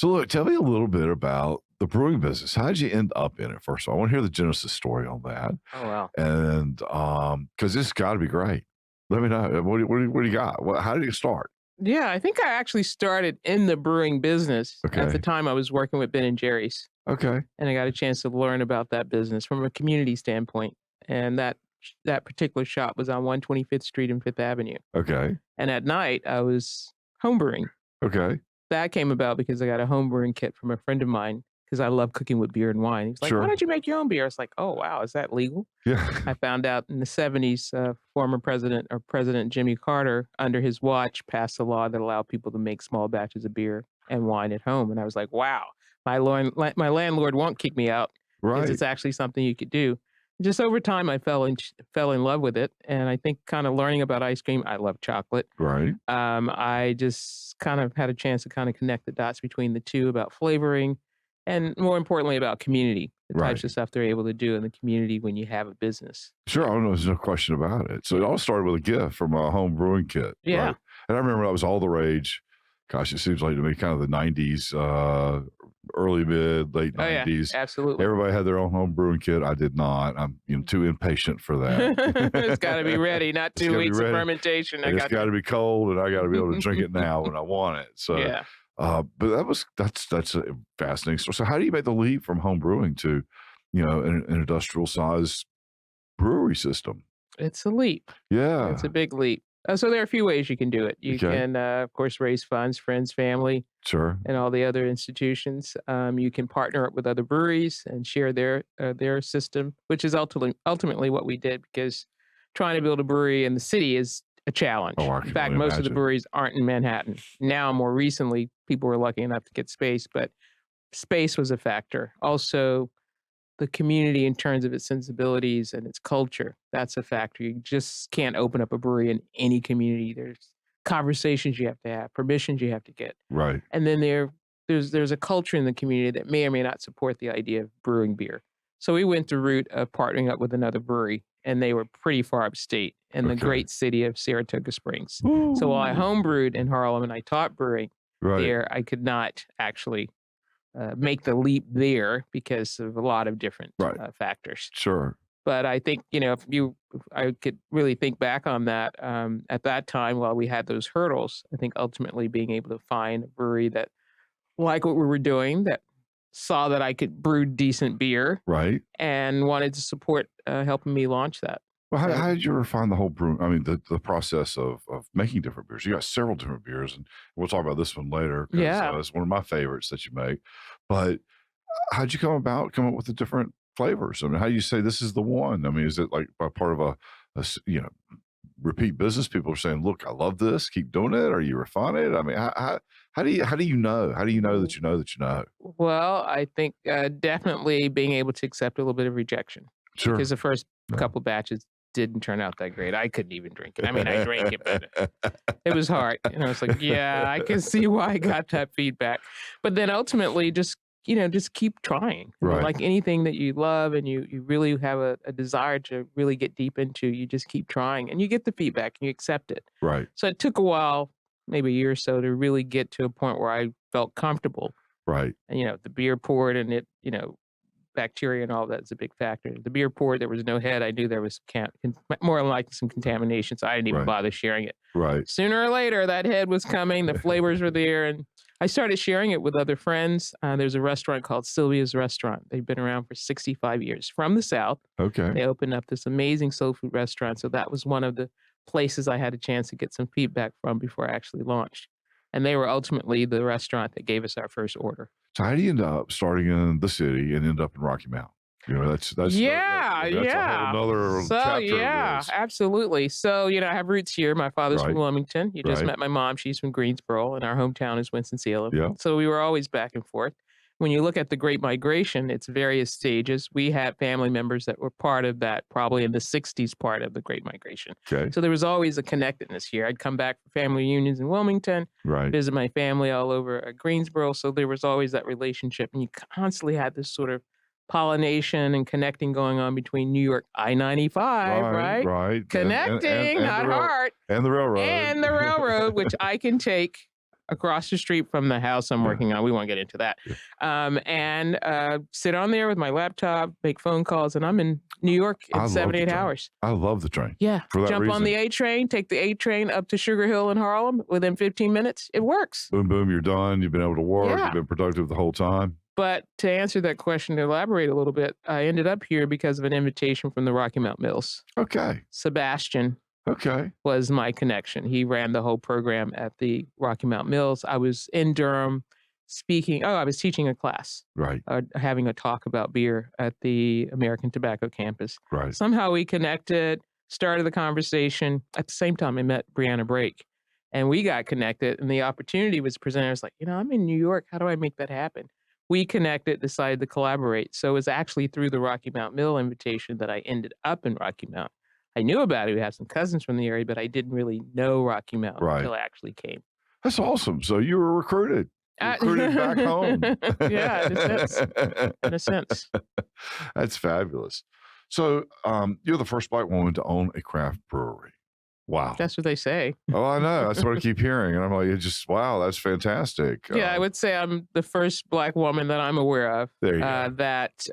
So look, tell me a little bit about the brewing business. How did you end up in it? First of all, I want to hear the genesis story on that. Oh, wow. And because this got to be great. Let me know. What do you got? How did you start? Yeah, I think I actually started in the brewing business. At the Okay. time, I was working with Ben& and Jerry's, Okay. and I got a chance to learn about that business from a community standpoint, and that particular shop was on 125th Street and 5th Avenue, Okay. and at night, I was homebrewing. Okay. That came about because I got a homebrewing kit from a friend of mine because I love cooking with beer and wine. He was like, "Why Sure. don't you make your own beer?" I was like, "Oh, wow, is that legal?" Yeah. I found out in the 70s, former President Jimmy Carter, under his watch, passed a law that allowed people to make small batches of beer and wine at home. And I was like, wow, my landlord won't kick me out because Right. it's actually something you could do. Just over time, I fell in love with it. And I think kind of learning about ice cream, I love chocolate. Right. I just kind of had a chance to kind of connect the dots between the two about flavoring and more importantly about community, the Right. types of stuff they're able to do in the community when you have a business. Sure. Oh, no, there's no question about it. So it all started with a gift from a home brewing kit. Yeah. Right. And I remember that was all the rage. Gosh, it seems like to me kind of the 90s, early, mid, late Oh, yeah, 90s. absolutely. Everybody had their own home brewing kit. I did not. I'm too impatient for that. It's gotta be ready, not It's 2 gotta be weeks of ready. fermentation. I And it's got got to you. be cold, and I got to be able to drink it now when I want it. So, Yeah. but that's a fascinating story. So, how do you make the leap from home brewing to, an industrial size brewery system? It's a leap. Yeah. It's a big leap. So there are a few ways you can do it. You Okay. can, of course, raise funds, friends, family, Sure. and all the other institutions. You can partner up with other breweries and share their system, which is ultimately what we did because trying to build a brewery in the city is a challenge. Oh, I In can fact, only most of the imagine. breweries aren't in Manhattan. Now, more recently, people were lucky enough to get space, but space was a factor. Also, the community in terms of its sensibilities and its culture, that's a factor. You just can't open up a brewery in any community. There's conversations you have to have, permissions you have to get. Right. And then there's a culture in the community that may or may not support the idea of brewing beer. So we went the route of partnering up with another brewery, and they were pretty far upstate in the Okay. great city of Saratoga Springs. So while I Ooh. homebrewed in Harlem and I taught brewing Right. there, I could not actually make the leap there because of a lot of different Right. factors. Sure. But I think, if I could really think back on that, at that time, while we had those hurdles, I think ultimately being able to find a brewery that liked what we were doing, that saw that I could brew decent beer Right. and wanted to support helping me launch that. Well, how, So, how did you refine the whole brew? I mean, the process of making different beers. You got several different beers, and we'll talk about this one later because yeah. it's one of my favorites that you make. But how'd you come up with the different flavors? I mean, how do you say this is the one? I mean, is it like by part of repeat business? People are saying, "Look, I love this. Keep doing it," or you refine it. I mean, how do you know? How do you know that you know that you know? Well, I think definitely being able to accept a little bit of rejection Sure. because the first Yeah. couple batches didn't turn out that great. I couldn't even drink it. I mean, I drank it, but it was hard. It's like, yeah, I can see why I got that feedback. But then ultimately, just keep trying. I mean, Right. like anything that you love and you really have a desire to really get deep into, you just keep trying and you get the feedback and you accept it. Right. So it took a while, maybe a year or so, to really get to a point where I felt comfortable. Right. And, the beer poured and it, bacteria and all that's a big factor. The beer poured, there was no head. I knew there was more like some contamination, so I didn't even Right. bother sharing it. Right. Sooner or later, that head was coming. The flavors were there, and I started sharing it with other friends. There's a restaurant called Sylvia's Restaurant. They've been around for 65 years. From the South, Okay. they opened up this amazing soul food restaurant. So that was one of the places I had a chance to get some feedback from before I actually launched. And they were ultimately the restaurant that gave us our first order. So how do you end up starting in the city and end up in Rocky Mount? Yeah, I mean, that's a whole nother So chapter yeah, of this. absolutely. So, I have roots here. My father's from Right. Wilmington. You just Right. met my mom. She's from Greensboro, and our hometown is Winston-Salem. Yeah. So we were always back and forth. When you look at the Great Migration, it's various stages. We had family members that were part of that, probably in the 60s part of the Great Migration. Okay. So there was always a connectedness here. I'd come back for family reunions in Wilmington, Right. visit my family all over Greensboro. So there was always that relationship. And you constantly had this sort of pollination and connecting going on between New York I-95, right? Right. Connecting, And not heart, and the railroad. and the railroad, which I can take across the street from the house I'm Yeah. working on. We won't get into that. Yeah. And sit on there with my laptop, make phone calls, and I'm in New York I in love 7, the 8 train. hours. I love the train Yeah. for that Jump on the reason. A train, take the A train up to Sugar Hill in Harlem within 15 minutes. It works. Boom, boom, you're done. You've been able to work. Yeah. You've been productive the whole time. But to answer that question, to elaborate a little bit, I ended up here because of an invitation from the Rocky Mount Mills. Okay. Sebastian Okay. was my connection. He ran the whole program at the Rocky Mount Mills. I was in Durham speaking. I was teaching a class, Right. having a talk about beer at the American Tobacco campus. Right. Somehow we connected, started the conversation. At the same time, I met Brianna Brake, and we got connected, and the opportunity was presented. I was like, I'm in New York. How do I make that happen? We connected, decided to collaborate. So it was actually through the Rocky Mount Mill invitation that I ended up in Rocky Mount. I knew about it. We had some cousins from the area, but I didn't really know Rocky Mount until I actually came. That's awesome. So you were recruited. Recruited back home. Yeah, in a sense. That's fabulous. So you're the first Black woman to own a craft brewery. Wow. That's what they say. Oh, I know. That's what I keep hearing. And I'm like, wow, that's fantastic. Yeah, I would say I'm the first Black woman that I'm aware of There you go. that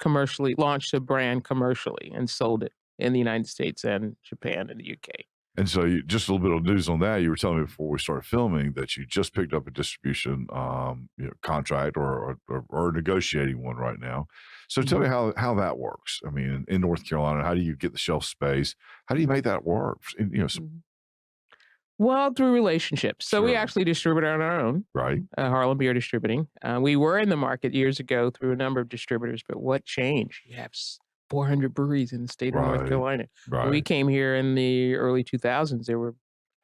commercially launched a brand commercially and sold it in the United States and Japan and the UK. And so just a little bit of news on that. You were telling me before we started filming that you just picked up a distribution contract or negotiating one right now. So tell me how that works. I mean, in North Carolina, how do you get the shelf space? How do you make that work? Well, through relationships. So we Sure. actually distribute on our own, Right. Harlem Beer Distributing. We were in the market years ago through a number of distributors, but what changed? You have 400 breweries in the state of North Right. Carolina. When we Right. came here in the early 2000s,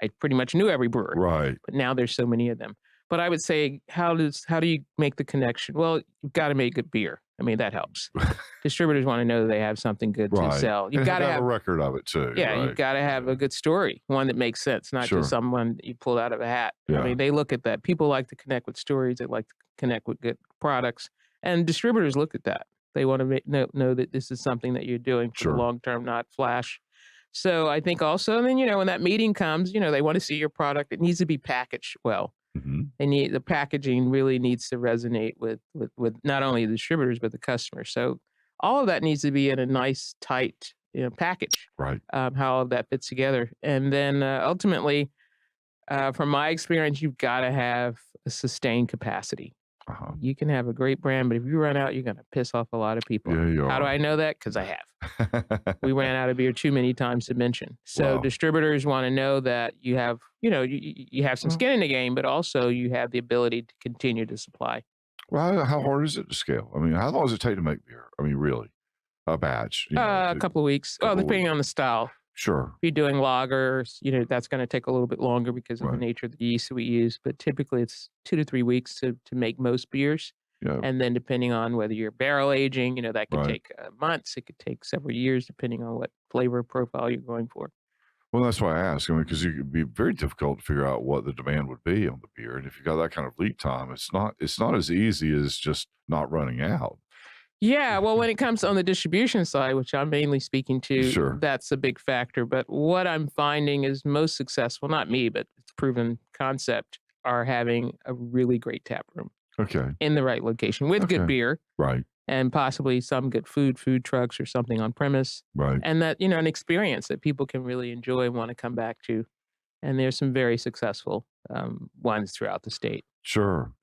I pretty much knew every brewer, Right. but now there's so many of them. But I would say, how do you make the connection? Well, you've got to make good beer. I mean, that helps. Distributors want to know that they have something good to Right. sell. You've And got to have have a record of it too. Yeah, Right. you've got to have a good story, one that makes sense, not Sure. just someone that you pulled out of a hat. Yeah. I mean, they look at that. People like to connect with stories. They like to connect with good products. And distributors look at that. They want to know that this is something that you're doing for Sure. the long term, not flash. So I think also, then, when that meeting comes, they want to see your product. It needs to be packaged well. Mhm. The packaging really needs to resonate with not only the distributors, but the customers. So all of that needs to be in a nice, tight, package. Right. How all of that fits together. And then ultimately, from my experience, you've got to have a sustained capacity. Uh-huh. You can have a great brand, but if you run out, you're going to piss off a lot of people. Yeah, you How do are. I know that? Because I have. We ran out of beer too many times to mention. So Wow. distributors want to know that you have, you have some Well- skin in the game, but also you have the ability to continue to supply. Well, how hard is it to scale? I mean, how long does it take to make beer? I mean, really, a batch. A couple of weeks. couple of Depending on the style. Sure. If you're doing lagers, that's going to take a little bit longer because of the Right. nature of the yeast that we use. But typically, it's 2 to 3 weeks to make most beers. Yeah. And then depending on whether you're barrel aging, that could Right. take months. It could take several years, depending on what flavor profile you're going for. Well, that's why I ask. I mean, because it could be very difficult to figure out what the demand would be on the beer, and if you got that kind of lead time, it's not as easy as just not running out. Yeah, well, when it comes on the distribution side, which I'm mainly speaking to, Sure. that's a big factor. But what I'm finding is most successful, not me, but it's proven concept, are having a really great tap room Okay. in the right location with Okay. good beer Right. and possibly some good food trucks or something on premise. Right. And that, an experience that people can really enjoy and want to come back to. And there's some very successful ones throughout the state. Sure.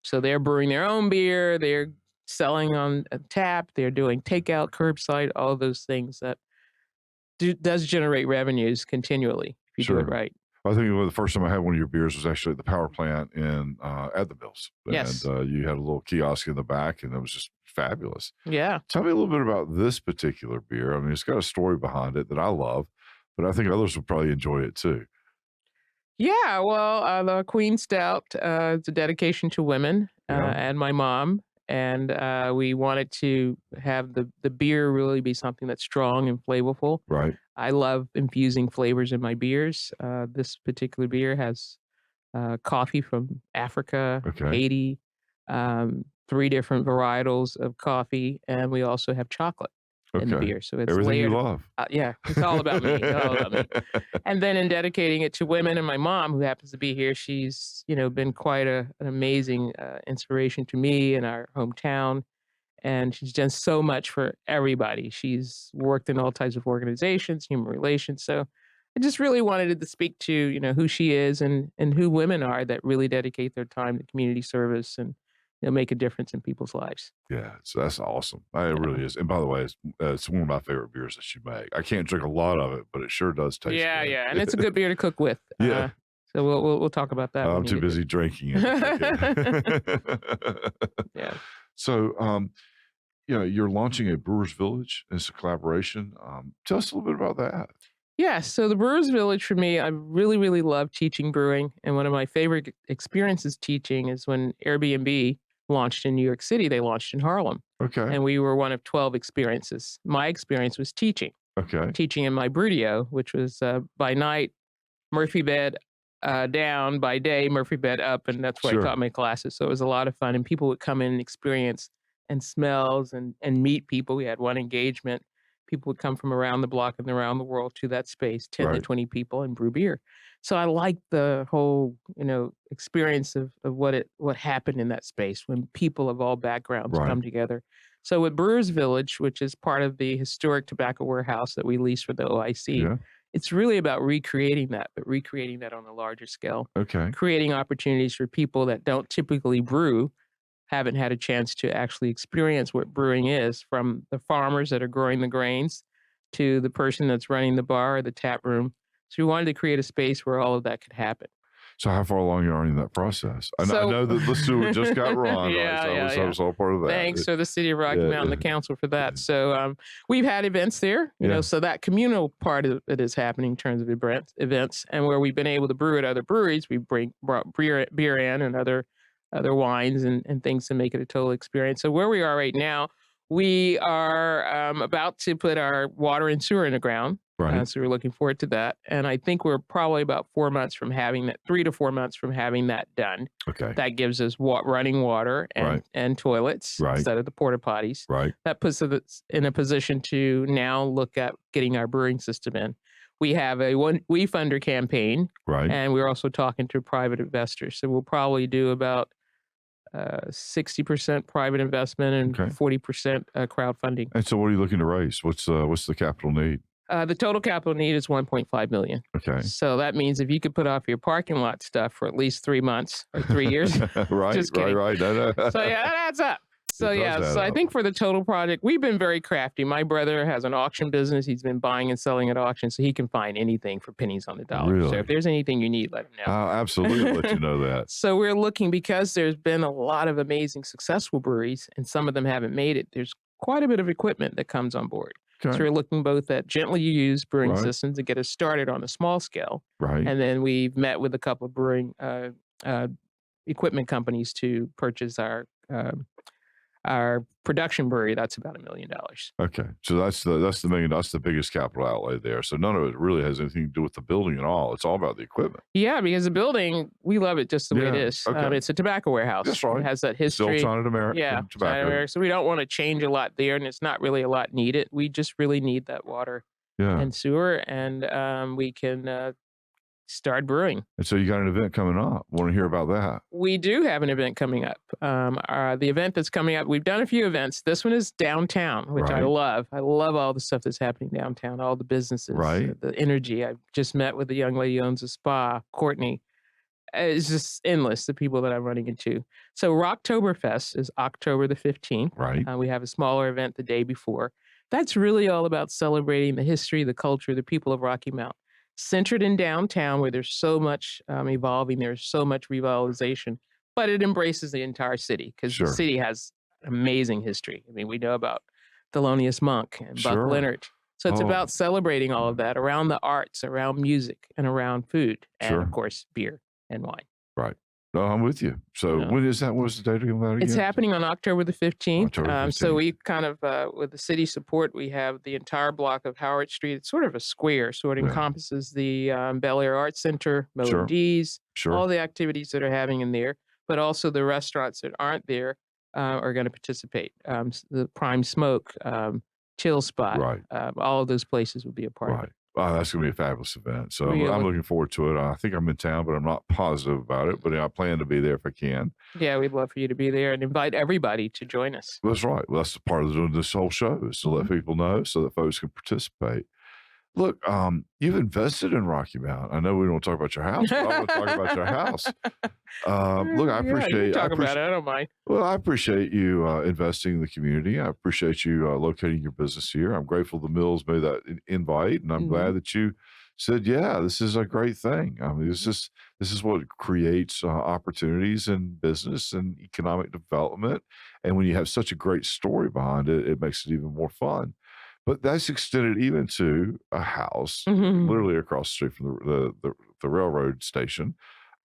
So they're brewing their own beer, they're selling on a tap, they're doing takeout, curbside, all those things that does generate revenues continually if you do Sure. it right. I think the first time I had one of your beers was actually at the power plant in at the Mills. Yes. And you had a little kiosk in the back, and it was just fabulous. Yeah. Tell me a little bit about this particular beer. I mean, it's got a story behind it that I love, but I think others would probably enjoy it too. Yeah, well, the Queen Stout, it's a dedication to women Yeah. and my mom. And we wanted to have the beer really be something that's strong and flavorful. Right. I love infusing flavors in my beers. This particular beer has coffee from Africa, Okay. Haiti, 3 different varietals of coffee, and we also have chocolate. in the Okay. beer. So it's Everything you layered. love. Yeah, it's all about me. It's all about me. And then in dedicating it to women, and my mom, who happens to be here, she's been quite an amazing inspiration to me in our hometown, and she's done so much for everybody. She's worked in all types of organizations, human relations. So I just really wanted to speak to who she is and who women are that really dedicate their time to community service and make a difference in people's lives. Yeah, so that's awesome. It Yeah. really is. And by the way, it's one of my favorite beers that you make. I can't drink a lot of it, but it sure does taste Yeah, good. yeah, and it's a good beer to cook with. Yeah. So we'll talk about that. when I'm you too get to busy drinking it. Yeah. So, you're launching a Brewers Village. It's a collaboration. Tell us a little bit about that. Yeah, so the Brewers Village for me, I really, really love teaching brewing. And one of my favorite experiences teaching is when Airbnb launched in New York City, they launched in Harlem. Okay. And we were one of 12 experiences. My experience was teaching in my Brudio, which was by night, Murphy bed down, by day, Murphy bed up. And that's where Sure. I taught my classes. So it was a lot of fun. And people would come in and experience and smells and meet people. We had one engagement. People would come from around the block and around the world to that space, 10 to Right. 20 people, and brew beer. So I like the whole, experience of what happened in that space when people of all backgrounds Right. come together. So with Brewers Village, which is part of the historic tobacco warehouse that we lease for the OIC, Yeah. it's really about recreating that, but recreating that on a larger scale, Okay. creating opportunities for people that don't typically brew, haven't had a chance to actually experience what brewing is, from the farmers that are growing the grains to the person that's running the bar or the tap room. So we wanted to create a space where all of that could happen. So how far along you are in that process? I So- know that the sewer just got run, Yeah, right? So yeah, I was all part of that. Thanks to the City of Rocky Yeah, Mount and the council for that. So we've had events there, Yeah. so that communal part of it is happening in terms of events, and where we've been able to brew at other breweries, we brought beer in and other wines and things to make it a total experience. So where we are right now, we are about to put our water and sewer in the ground. Right. So we're looking forward to that. And I think we're probably about 4 months from having that, 3 to 4 months from having that done. Okay. That gives us running water Right. and toilets Right. instead of the porta potties. Right. That puts us in a position to now look at getting our brewing system in. We have a We Funder campaign, Right. and we're also talking to private investors. So we'll probably do about 60% private investment and Okay. 40% crowdfunding. And so what are you looking to raise? What's the capital need? The total capital need is $1.5 million. Okay. So that means if you could put off your parking lot stuff for at least 3 months or 3 years. Right. Just kidding. Right. No. So yeah, that adds up. So It does yeah, add so I up. think for the total project, we've been very crafty. My brother has an auction business. He's been buying and selling at auction, so he can find anything for pennies on the dollar. Really? So if there's anything you need, let him know. I'll absolutely let you know that. So we're looking, because there's been a lot of amazing successful breweries and some of them haven't made it. There's quite a bit of equipment that comes on board. Okay. So we're looking both at gently used brewing Right. systems to get us started on a small scale. Right. And then we've met with a couple of brewing equipment companies to purchase our production brewery. That's about $1 million. Okay. So that's the million. That's the biggest capital outlay there. So none of it really has anything to do with the building at all. It's all about the equipment. Yeah, because the building, we love it just the way it Yeah, is. okay. It's a tobacco warehouse. That's right. It has that Still history. China American Yeah, tobacco. China America. So we don't want to change a lot there, and it's not really a lot needed. We just really need that water Yeah. and sewer, and we can start brewing. And so you got an event coming up. Want to hear about that? We do have an event coming up. The event that's coming up, we've done a few events. This one is downtown, which I Right. love. I love all the stuff that's happening downtown, all the businesses, Right. the energy. I just met with a young lady who owns a spa, Courtney. It's just endless, the people that I'm running into. So ROCTOBERFEST is October the 15th. Right. We have a smaller event the day before. That's really all about celebrating the history, the culture, the people of Rocky Mount. Centered in downtown, where there's so much evolving, there's so much revitalization, but it embraces the entire city, because Sure. the city has amazing history. I mean, we know about Thelonious Monk and Sure. Buck Leonard. So it's Oh. about celebrating all of that around the arts, around music, and around food, and Sure. of course, beer and wine. Right. No, I'm with you. So Yeah. when is that? What was the date of that again? It's happening on October the 15th. October So 15th. we kind of, with the city support, we have the entire block of Howard Street. It's sort of a square, so it Yeah. encompasses the Bel Air Arts Center, Miller Sure. D's, Sure. all the activities that are having in there, but also the restaurants that aren't there are going to participate. The Prime Smoke, chill spot. Right. All of those places will be a part of Right. it. Oh, that's going to be a fabulous event. So I'm Really. looking forward to it. I think I'm in town, but I'm not positive about it. But I plan to be there if I can. Yeah, we'd love for you to be there and invite everybody to join us. That's right. Well, that's the part of doing this whole show is to let people know so that folks can participate. Look, you've invested in Rocky Mount. I know we don't talk about your house, but I want to talk about your house. Look, I Yeah, you can appreciate. talk about it. I don't mind. Well, I appreciate you investing in the community. I appreciate you locating your business here. I'm grateful the Mills made that invite, and I'm Mhm. glad that you said, "Yeah, this is a great thing." I mean, this is what creates opportunities in business and economic development. And when you have such a great story behind it, it makes it even more fun. But that's extended even to a house Mhm. literally across the street from the railroad station,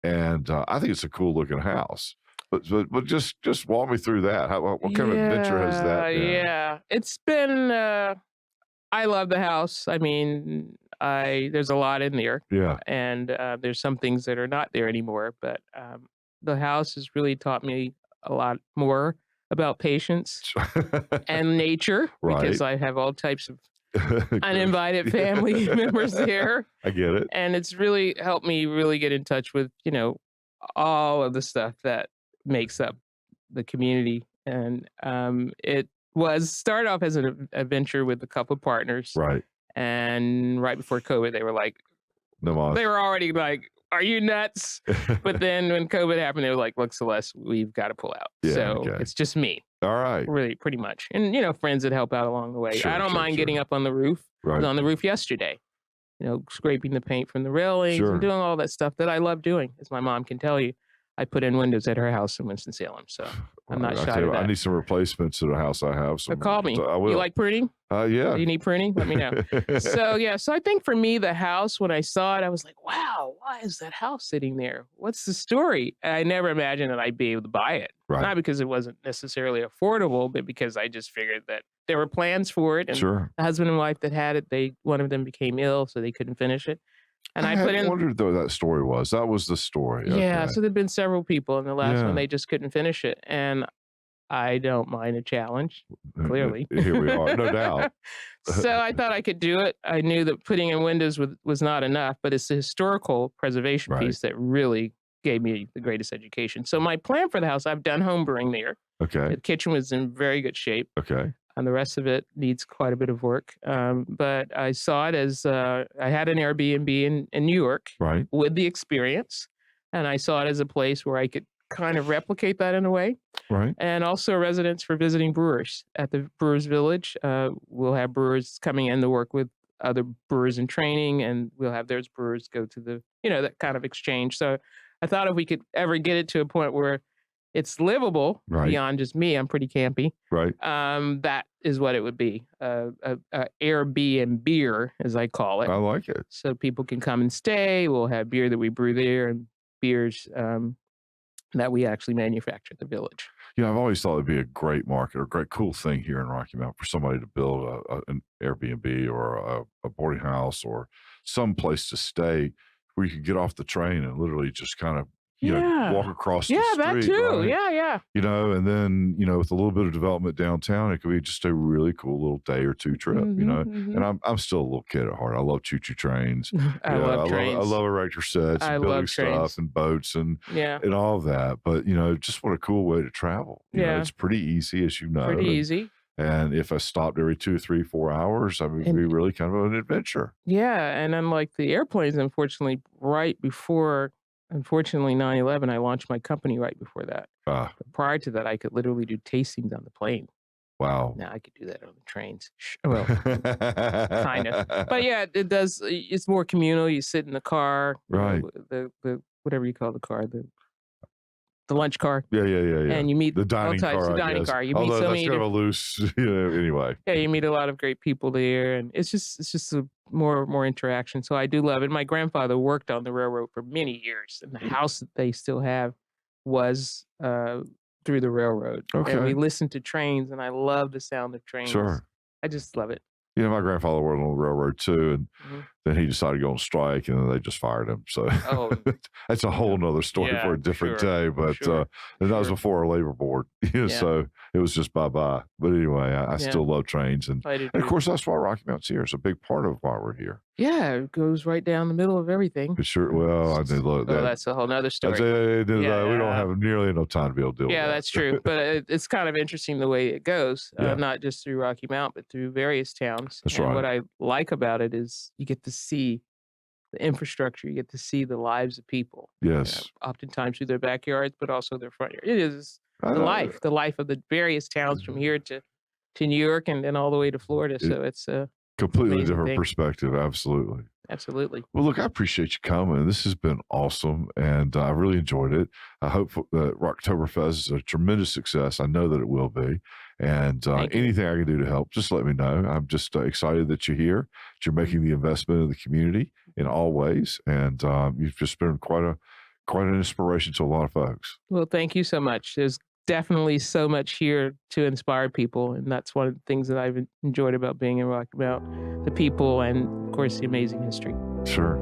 and I think it's a cool looking house. But just walk me through that. What kind of adventure has that been? Yeah. It's been I love the house. I mean, I there's a lot in there, Yeah. and there's some things that are not there anymore, but the house has really taught me a lot more about patience and nature Right. because I have all types of Good. uninvited family members there, I get it. and it's really helped me really get in touch with, all of the stuff that makes up the community. And it was started off as an adventure with a couple of partners, Right. and right before COVID, they were like, No mas. they were already like, "Are you nuts?" But then when COVID happened, they were like, "Look, Celeste, we've got to pull out." Yeah, So okay. it's just me, All right. really, pretty much, and friends that help out along the way. Sure, I don't sure, mind sure. getting up on the roof. I was Right. on the roof yesterday, scraping the paint from the railings Sure. and doing all that stuff that I love doing, as my mom can tell you. I put in windows at her house in Winston-Salem, so I'm not I shy tell of you what, I that. need some replacements to the house I have. So call me. I You will. like pruning? Yeah. Do you need pruning? Let me know. So I think for me, the house, when I saw it, I was like, wow, why is that house sitting there? What's the story? And I never imagined that I'd be able to buy it. Right. Not because it wasn't necessarily affordable, but because I just figured that there were plans for it. And Sure. the husband and wife that had it, one of them became ill, so they couldn't finish it. And I had put in, wondered though that story was. That was the story. yeah, Okay. so there'd been several people in the last Yeah. one, they just couldn't finish it. And I don't mind a challenge, clearly. Here we are. No doubt. So I thought I could do it. I knew that putting in windows was not enough, but it's the historical preservation Right. piece that really gave me the greatest education. So my plan for the house, I've done home brewing there. Okay. The kitchen was in very good shape, Okay. and the rest of it needs quite a bit of work. But I saw it as I had an Airbnb in New York Right. with the experience, and I saw it as a place where I could kind of replicate that in a way. Right. And also a residence for visiting brewers at the Brewers Village. We'll have brewers coming in to work with other brewers in training, and we'll have those brewers go to the, that kind of exchange. So I thought if we could ever get it to a point where it's livable Right. beyond just me, I'm pretty campy. Right. That is what it would be. A Airbnb beer, as I call it. I like it. So people can come and stay. We'll have beer that we brew there and beers that we actually manufacture at the village. I've always thought it'd be a great market or a great cool thing here in Rocky Mount for somebody to build an Airbnb or a boarding house or some place to stay where you could get off the train and literally just kind of walk across the street. That too. Right? Yeah. And then, with a little bit of development downtown, it could be just a really cool little day or two trip, Mhm. And I'm still a little kid at heart. I love choo-choo trains. I love trains. I love erector sets I and love building trains. stuff and boats and Yeah. all of that. But, just what a cool way to travel. Yeah. It's pretty easy, as you know. Pretty easy. And if I stopped every 2, 3, 4 hours, I mean, it'd be really kind of an adventure. Yeah. And unlike the airplanes, unfortunately, 9/11, I launched my company right before that. But prior to that, I could literally do tastings on the plane. Wow. Now I could do that on the trains. Well, kind of. But yeah, it does. It's more communal. You sit in the car. Right. The whatever you call the car, the lunch car. Yeah. And you meet the dining all types car. of I dining guess. car. You meet Although so that's many kind of a loose, anyway. Yeah, you meet a lot of great people there, and it's just a more interaction. So I do love it. My grandfather worked on the railroad for many years, and the house that they still have was through the railroad. Okay. And we listened to trains, and I love the sound of trains. Sure. I just love it. My grandfather worked on the railroad too, and Mhm. then he decided to go on strike, and then they just fired him. So Oh, that's a whole nother story for yeah, a different sure, day. But sure, and that was sure. before our labor board, Yeah, so it was just bye bye. But anyway, I yeah, still love trains, I do and of too. course that's why Rocky Mount's here. It's a big part of why we're here. Yeah, it goes right down the middle of everything. It sure. Well, I did look Oh, that. that's a whole nother I'd story. say we don't Yeah, have nearly enough time to be able to deal with yeah, that. that's true. But it's kind of interesting the way it goes, Yeah, not just through Rocky Mount, but through various towns. that's And right. what I like about it is you get to see the infrastructure, you get to see the lives of people, Yes. oftentimes through their backyards, but also their front yard. It is I know. the life of the various towns from here to New York and then all the way to Florida. It, So it's a completely amazing different thing. perspective. Absolutely. Absolutely. Well, look, I appreciate you coming. This has been awesome, and I really enjoyed it. I hope that Rocktoberfest is a tremendous success. I know that it will be. And Thank you. anything I can do to help, just let me know. I'm just excited that you're here, that you're making the investment in the community in all ways, and you've just been quite an inspiration to a lot of folks. Well, thank you so much. There's definitely so much here to inspire people, and that's one of the things that I've enjoyed about being in Rocky Mount, the people and, of course, the amazing history. Sure.